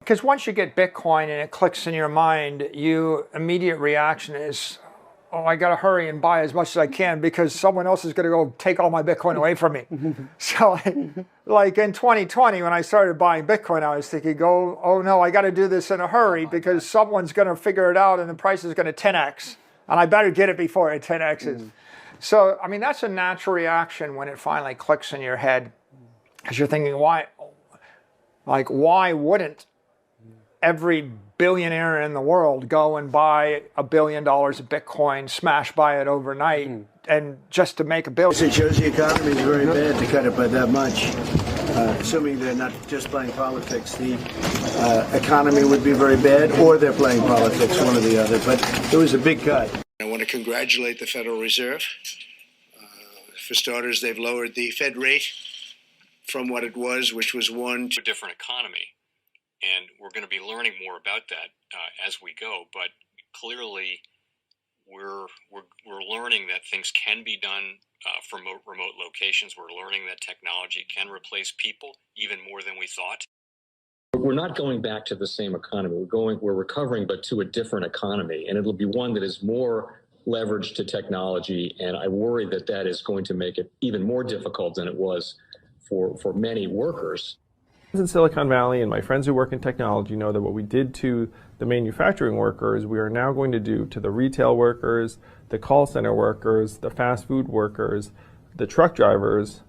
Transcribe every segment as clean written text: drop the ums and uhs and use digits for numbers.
Because once you get Bitcoin and it clicks in your mind, your immediate reaction is, oh, I got to hurry and buy as much as I can because someone else is going to go take all my Bitcoin away from me. So like in 2020, when I started buying Bitcoin, I was thinking, oh no, I got to do this in a hurry because someone's going to figure it out and the price is going to 10x. And I better get it before it 10x's. So, I mean, that's a natural reaction when it finally clicks in your head. Because you're thinking, why wouldn't every billionaire in the world go and buy $1 billion of Bitcoin, smash buy it overnight, and just to make $1 billion? It shows the economy is very bad to cut it by that much. Assuming they're not just playing politics, the economy would be very bad, or they're playing politics, one or the other. But it was a big cut. I want to congratulate the Federal Reserve. For starters, they've lowered the Fed rate from what it was, which was 1 to a different economy. And we're going to be learning more about that as we go. But clearly, we're learning that things can be done from remote locations. We're learning that technology can replace people even more than we thought. We're not going back to the same economy. We're recovering, but to a different economy, and it'll be one that is more leveraged to technology. And I worry that that is going to make it even more difficult than it was for many workers. In Silicon Valley, and my friends who work in technology know that what we did to the manufacturing workers, we are now going to do to the retail workers, the call center workers, the fast food workers, the truck drivers,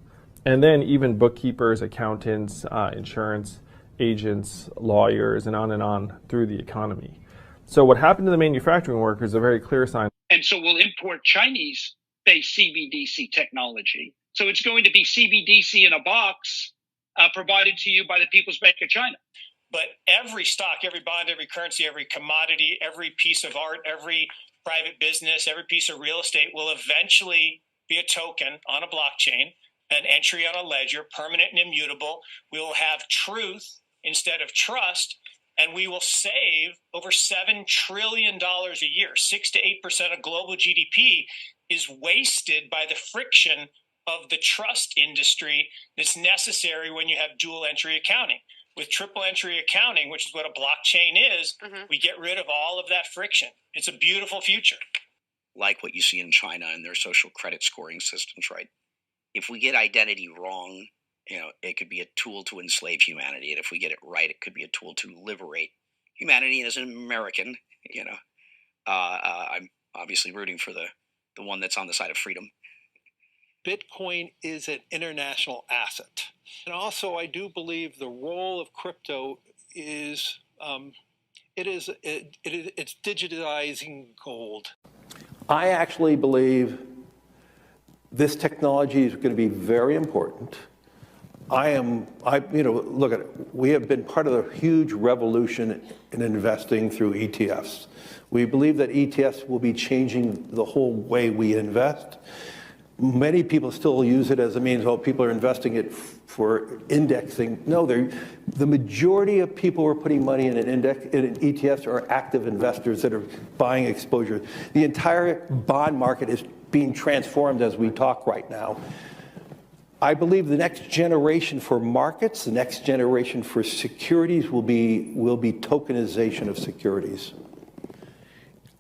and then even bookkeepers, accountants, insurance agents, lawyers, and on through the economy. So what happened to the manufacturing workers is a very clear sign. And so we'll import Chinese-based CBDC technology. So it's going to be CBDC in a box provided to you by the People's Bank of China. But every stock, every bond, every currency, every commodity, every piece of art, every private business, every piece of real estate will eventually be a token on a blockchain, an entry on a ledger, permanent and immutable. We will have truth instead of trust, and we will save over $7 trillion a year. 6 to 8% of global GDP is wasted by the friction of the trust industry that's necessary when you have dual entry accounting. With triple entry accounting, which is what a blockchain is, we get rid of all of that friction. It's a beautiful future. Like what you see in China and their social credit scoring systems, right? If we get identity wrong, it could be a tool to enslave humanity. And if we get it right, it could be a tool to liberate humanity. And as an American, I'm obviously rooting for the one that's on the side of freedom. Bitcoin is an international asset. And also, I do believe the role of crypto is, it's digitizing gold. I actually believe this technology is going to be very important. Look at it. We have been part of the huge revolution in investing through ETFs. We believe that ETFs will be changing the whole way we invest. Many people still use it as a means, people are investing it for indexing. No, the majority of people who are putting money in in ETFs are active investors that are buying exposure. The entire bond market is being transformed as we talk right now. I believe the next generation for markets, the next generation for securities will be tokenization of securities.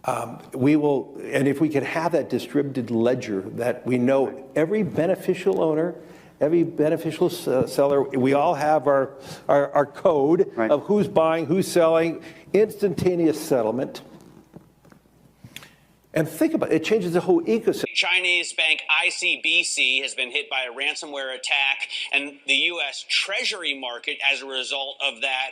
And if we could have that distributed ledger that we know every beneficial owner, every beneficial seller, we all have our code of who's buying, who's selling, instantaneous settlement. And think about it, it changes the whole ecosystem. Chinese bank ICBC has been hit by a ransomware attack, and the U.S. Treasury market, as a result of that,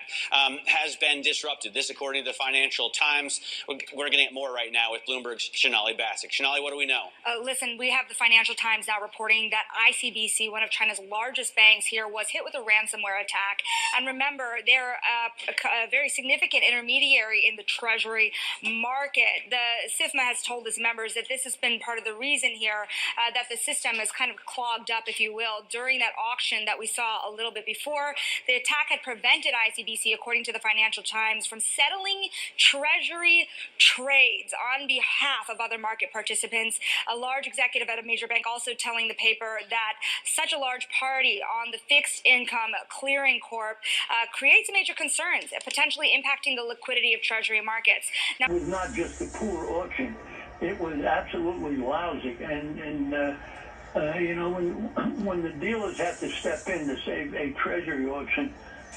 has been disrupted. This, according to the Financial Times. We're getting at more right now with Bloomberg's Sonali Basak. Sonali, what do we know? Listen, we have the Financial Times now reporting that ICBC, one of China's largest banks here, was hit with a ransomware attack. And remember, they're a very significant intermediary in the Treasury market. The SIFMA has told its members that this has been part of the reason reason here that the system is kind of clogged up, if you will, during that auction that we saw a little bit before. The attack had prevented ICBC, according to the Financial Times, from settling treasury trades on behalf of other market participants. A large executive at a major bank also telling the paper that such a large party on the fixed income clearing corp creates major concerns, potentially impacting the liquidity of treasury markets. Now, it was not just a poor auction. It was absolutely lousy. And you know, when the dealers have to step in to save a treasury auction,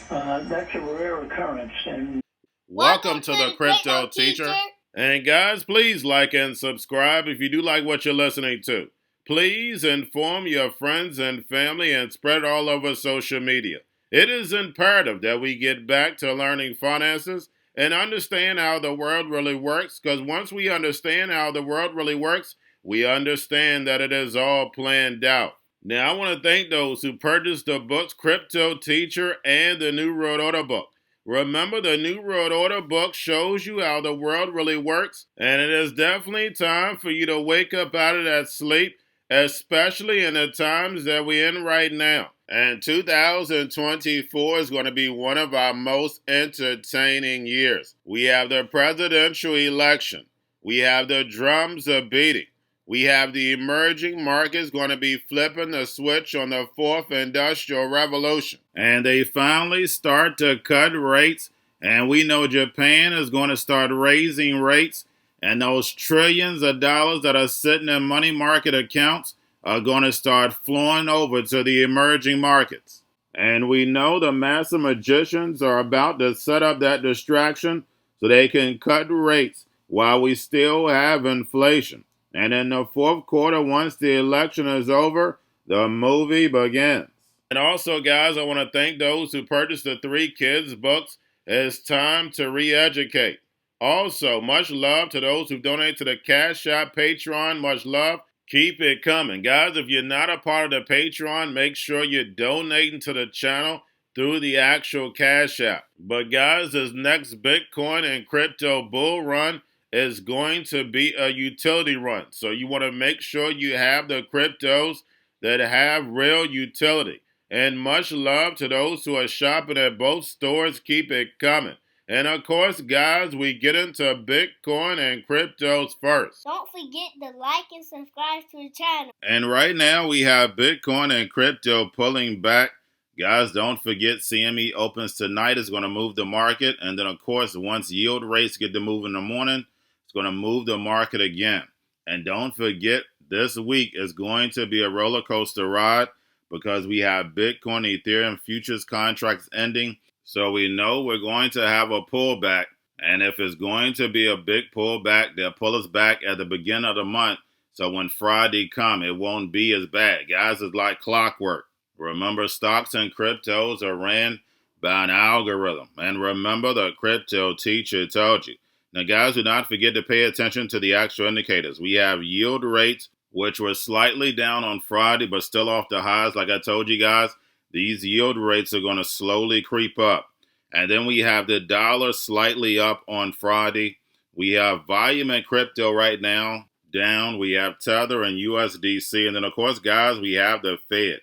that's a rare occurrence. And welcome to the Crypto Teacher. And guys, please like and subscribe if you do like what you're listening to. Please inform your friends and family and spread it all over social media. It is imperative that we get back to learning finances and understand how the world really works, because once we understand how the world really works, we understand that it is all planned out. Now, I want to thank those who purchased the books Cryptoteacher and the New World Order book. Remember, the New World Order book shows you how the world really works, and it is definitely time for you to wake up out of that sleep, especially in the times that we're in right now. And 2024 is going to be one of our most entertaining years. We have the presidential election. We have the drums are beating. We have the emerging markets going to be flipping the switch on the fourth industrial revolution. And they finally start to cut rates. And we know Japan is going to start raising rates. And those trillions of dollars that are sitting in money market accounts are going to start flowing over to the emerging markets. And we know the master magicians are about to set up that distraction so they can cut rates while we still have inflation. And in the fourth quarter, once the election is over, the movie begins. And also, guys, I want to thank those who purchased the 3 Kids books. It's time to re-educate. Also, much love to those who donate to the Cash App, Patreon. Much love. Keep it coming. Guys, if you're not a part of the Patreon, make sure you're donating to the channel through the actual Cash App. But guys, this next Bitcoin and crypto bull run is going to be a utility run. So you want to make sure you have the cryptos that have real utility. And much love to those who are shopping at both stores. Keep it coming. And of course, guys, we get into Bitcoin and cryptos first. Don't forget to like and subscribe to the channel. And right now we have Bitcoin and crypto pulling back. Guys, don't forget CME opens tonight. It's going to move the market. And then, of course, once yield rates get to move in the morning, it's going to move the market again. And don't forget, this week is going to be a roller coaster ride because we have Bitcoin, Ethereum futures contracts ending. So we know we're going to have a pullback. And if it's going to be a big pullback, they'll pull us back at the beginning of the month. So when Friday comes, it won't be as bad. Guys, it's like clockwork. Remember, stocks and cryptos are ran by an algorithm. And remember, the crypto teacher told you. Now, guys, do not forget to pay attention to the actual indicators. We have yield rates, which were slightly down on Friday, but still off the highs. Like I told you guys, these yield rates are going to slowly creep up. And then we have the dollar slightly up on Friday. We have volume in crypto right now down. We have Tether and USDC. And then, of course, guys, we have the Fed.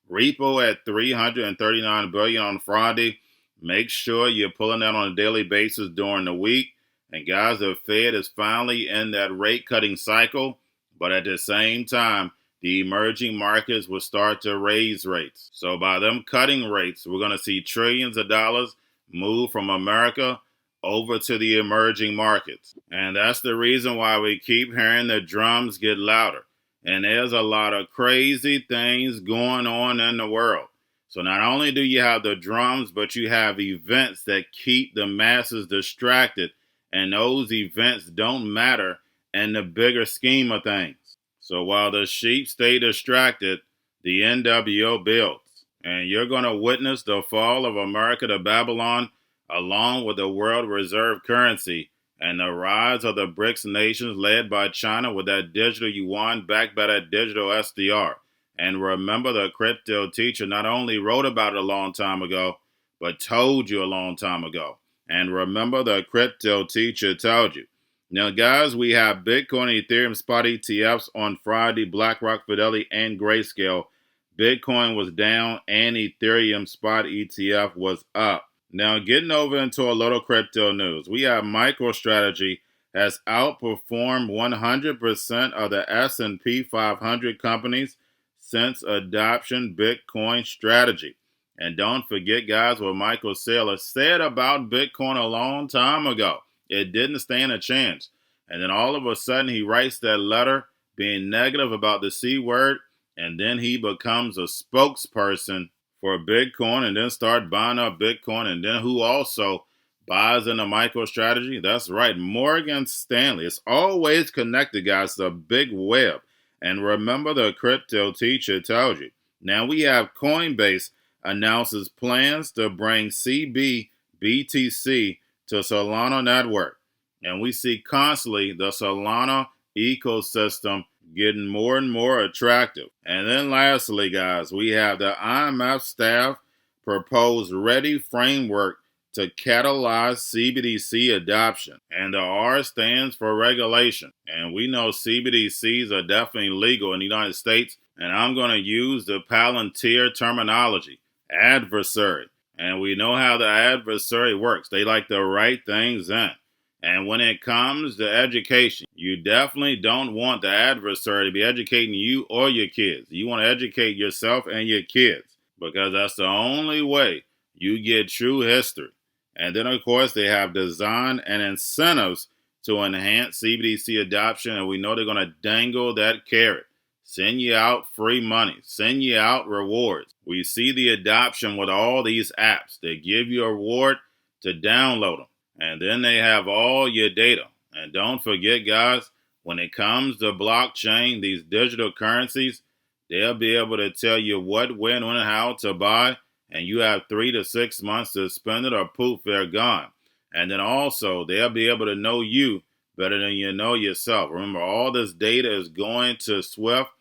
Repo at $339 billion on Friday. Make sure you're pulling that on a daily basis during the week. And guys, the Fed is finally in that rate cutting cycle, but at the same time, the emerging markets will start to raise rates. So by them cutting rates, we're going to see trillions of dollars move from America over to the emerging markets. And that's the reason why we keep hearing the drums get louder. And there's a lot of crazy things going on in the world. So not only do you have the drums, but you have events that keep the masses distracted. And those events don't matter in the bigger scheme of things. So while the sheep stay distracted, the NWO builds. And you're going to witness the fall of America to Babylon, along with the world reserve currency, and the rise of the BRICS nations led by China with that digital yuan backed by that digital SDR. And remember, the crypto teacher not only wrote about it a long time ago, but told you a long time ago. And remember, the crypto teacher told you. Now, guys, we have Bitcoin and Ethereum spot ETFs on Friday, BlackRock, Fidelity, and Grayscale. Bitcoin was down and Ethereum spot ETF was up. Now, getting over into a little crypto news, we have MicroStrategy has outperformed 100% of the S&P 500 companies since adoption Bitcoin strategy. And don't forget, guys, what Michael Saylor said about Bitcoin a long time ago. It didn't stand a chance. And then all of a sudden, he writes that letter being negative about the C word, and then he becomes a spokesperson for Bitcoin and then start buying up Bitcoin. And then who also buys into MicroStrategy? That's right, Morgan Stanley. It's always connected, guys, to a big web. And remember, the crypto teacher tells you. Now we have Coinbase announces plans to bring Cbdc'S to Solana network. And we see constantly the Solana ecosystem getting more and more attractive. And then lastly, guys, we have the IMF staff proposed ready framework to catalyze CBDC adoption. And the R stands for regulation. And we know CBDCs are definitely legal in the United States. And I'm going to use the Palantir terminology, adversary. And we know how the adversary works. They like to write things in. And when it comes to education, you definitely don't want the adversary to be educating you or your kids. You want to educate yourself and your kids, because that's the only way you get true history. And then, of course, they have design and incentives to enhance CBDC adoption, and we know they're going to dangle that carrot. Send you out free money. Send you out rewards. We see the adoption with all these apps. They give you a reward to download them. And then they have all your data. And don't forget, guys, when it comes to blockchain, these digital currencies, they'll be able to tell you what, when, and how to buy. And you have 3 to 6 months to spend it, or poof, they're gone. And then also, they'll be able to know you better than you know yourself. Remember, all this data is going to Swift,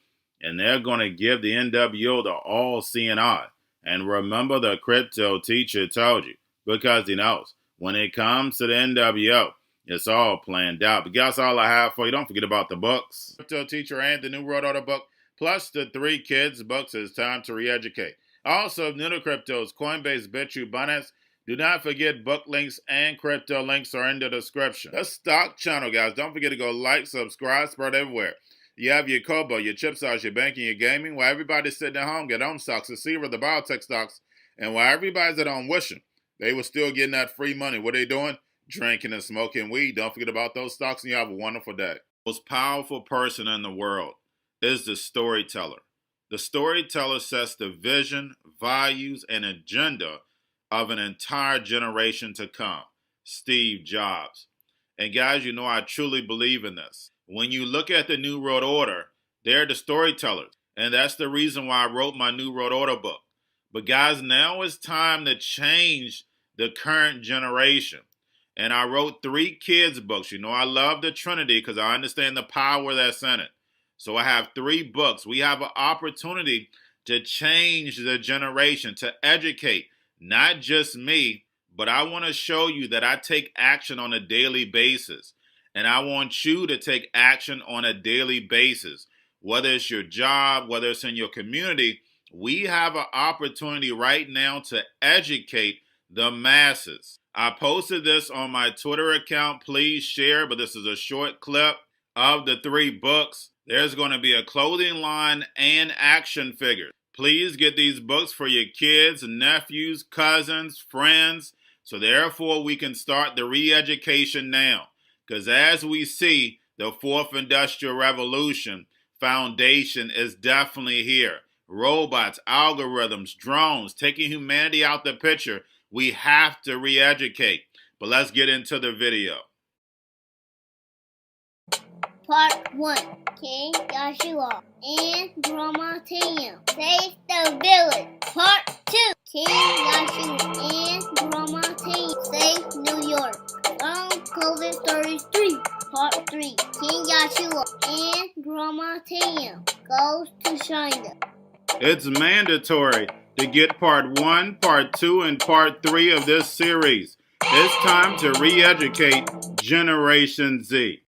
and they're going to give the NWO the all-seeing eye. And remember, the crypto teacher told you, because he knows. When it comes to the NWO, it's all planned out. But guys, all I have for you. Don't forget about the books. Crypto Teacher and the New World Order book, plus the 3 kids books. It's time to re-educate. Also, new to cryptos, Coinbase, Bitrue, Binance. Do not forget book links and crypto links are in the description. The stock channel, guys. Don't forget to go like, subscribe, spread everywhere. You have your Kobo, your chip stocks, your banking, your gaming. While everybody's sitting at home, get home stocks, the Seaver, the biotech stocks. And while everybody's at home wishing they were still getting that free money, what are they doing? Drinking and smoking weed. Don't forget about those stocks, and you have a wonderful day. The most powerful person in the world is the storyteller. The storyteller sets the vision, values, and agenda of an entire generation to come. Steve Jobs. And guys, you know I truly believe in this. When you look at the New World Order, they're the storytellers. And that's the reason why I wrote my New World Order book. But guys, now it's time to change the current generation. And I wrote 3 kids books. You know, I love the Trinity because I understand the power that's in it. So I have 3 books. We have an opportunity to change the generation, to educate, not just me, but I want to show you that I take action on a daily basis. And I want you to take action on a daily basis. Whether it's your job, whether it's in your community, we have an opportunity right now to educate the masses. I posted this on my Twitter account. Please share, but this is a short clip of the 3 books. There's going to be a clothing line and action figures. Please get these books for your kids, nephews, cousins, friends, so therefore we can start the re-education now. Because as we see, the 4th Industrial Revolution foundation is definitely here. Robots, algorithms, drones, taking humanity out the picture. We have to re-educate. But let's get into the video. Part 1. King Joshua and Grandma Tam save the village. Part 2. King Joshua and Grandma Tam save New York from COVID-33. Part 3. King Joshua and Grandma Tam goes to China. It's mandatory to get part 1, part 2, and part 3 of this series. It's time to re-educate Generation Z.